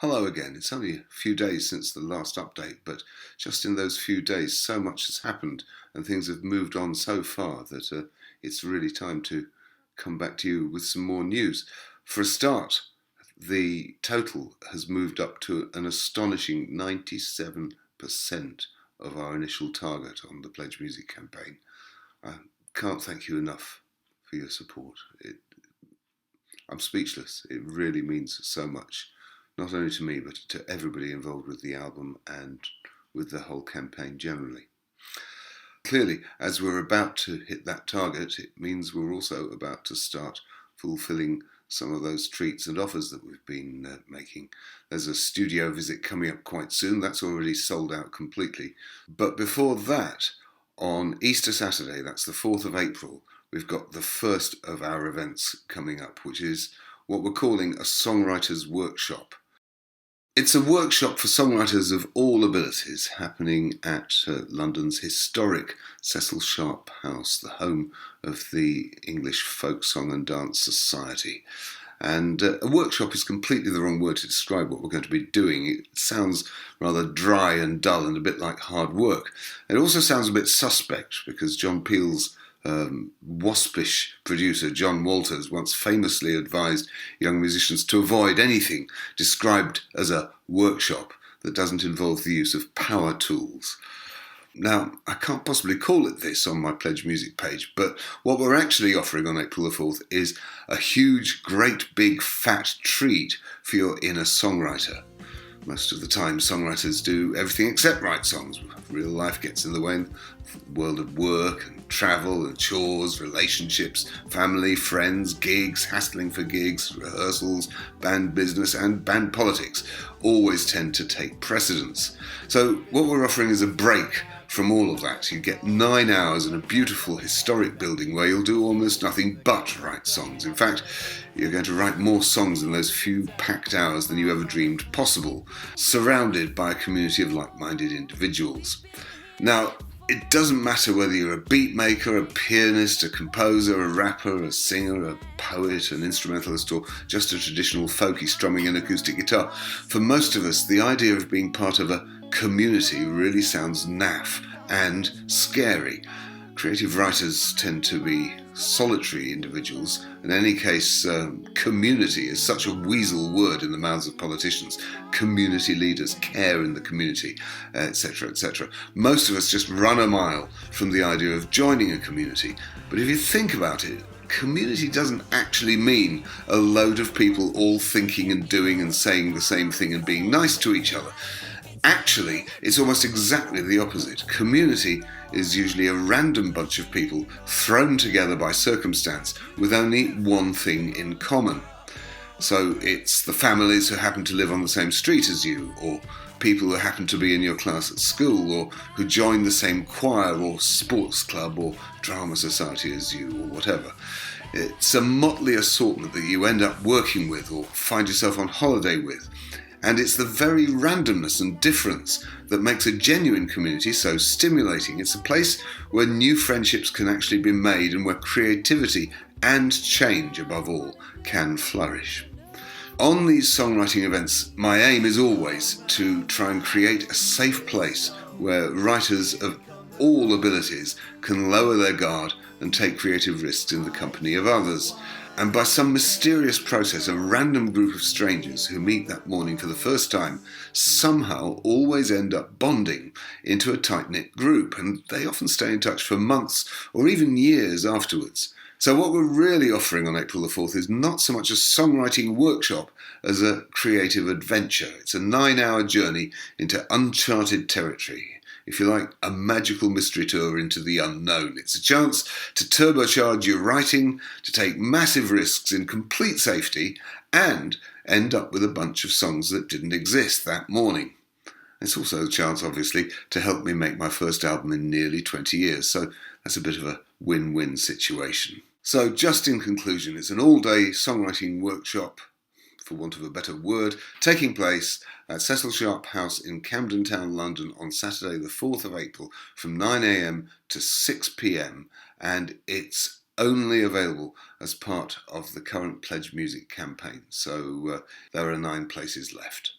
Hello again. It's only a few days since the last update, but just in those few days so much has happened and things have moved on so far that it's really time to come back to you with some more news. For a start, the total has moved up to an astonishing 97% of our initial target on the PledgeMusic campaign. I can't thank you enough for your support. I'm speechless. It really means so much. Not only to me, but to everybody involved with the album and with the whole campaign generally. Clearly, as we're about to hit that target, it means we're also about to start fulfilling some of those treats and offers that we've been making. There's a studio visit coming up quite soon. That's already sold out completely. But before that, on Easter Saturday, that's the 4th of April, we've got the first of our events coming up, which is what we're calling a Songwriters Workshop. It's a workshop for songwriters of all abilities happening at London's historic Cecil Sharp House, the home of the English Folk Song and Dance Society. And a workshop is completely the wrong word to describe what we're going to be doing. It sounds rather dry and dull and a bit like hard work. It also sounds a bit suspect because John Peel's waspish producer John Walters once famously advised young musicians to avoid anything described as a workshop that doesn't involve the use of power tools. Now, I can't possibly call it this on my PledgeMusic page, but what we're actually offering on April the 4th is a huge, great, big, fat treat for your inner songwriter. Most of the time, songwriters do everything except write songs. Real life gets in the way. The world of work and travel and chores, relationships, family, friends, gigs, hassling for gigs, rehearsals, band business and band politics always tend to take precedence. So what we're offering is a break from all of that. You get 9 hours in a beautiful historic building where you'll do almost nothing but write songs. In fact, you're going to write more songs in those few packed hours than you ever dreamed possible, surrounded by a community of like-minded individuals. Now, it doesn't matter whether you're a beat maker, a pianist, a composer, a rapper, a singer, a poet, an instrumentalist, or just a traditional folky strumming an acoustic guitar. For most of us, the idea of being part of a community really sounds naff and scary. Creative writers tend to be solitary individuals. In any case, community is such a weasel word in the mouths of politicians. Community leaders, care in the community, etc., etc. Most of us just run a mile from the idea of joining a community. But if you think about it, community doesn't actually mean a load of people all thinking and doing and saying the same thing and being nice to each other. Actually, it's almost exactly the opposite. Community is usually a random bunch of people thrown together by circumstance with only one thing in common. So it's the families who happen to live on the same street as you, or people who happen to be in your class at school, or who join the same choir or sports club or drama society as you, or whatever. It's a motley assortment that you end up working with or find yourself on holiday with. And it's the very randomness and difference that makes a genuine community so stimulating. It's a place where new friendships can actually be made and where creativity and change, above all, can flourish. On these songwriting events, my aim is always to try and create a safe place where writers of all abilities can lower their guard and take creative risks in the company of others. And by some mysterious process, a random group of strangers who meet that morning for the first time somehow always end up bonding into a tight-knit group, and they often stay in touch for months or even years afterwards. So what we're really offering on April the 4th is not so much a songwriting workshop as a creative adventure. It's a 9-hour journey into uncharted territory. If you like, a magical mystery tour into the unknown. It's a chance to turbocharge your writing, to take massive risks in complete safety, and end up with a bunch of songs that didn't exist that morning. It's also a chance, obviously, to help me make my first album in nearly 20 years, so that's a bit of a win-win situation. So, just in conclusion, it's an all-day songwriting workshop, for want of a better word, taking place at Cecil Sharp House in Camden Town, London on Saturday the 4th of April from 9 a.m. to 6 p.m. and it's only available as part of the current PledgeMusic campaign, so there are 9 places left.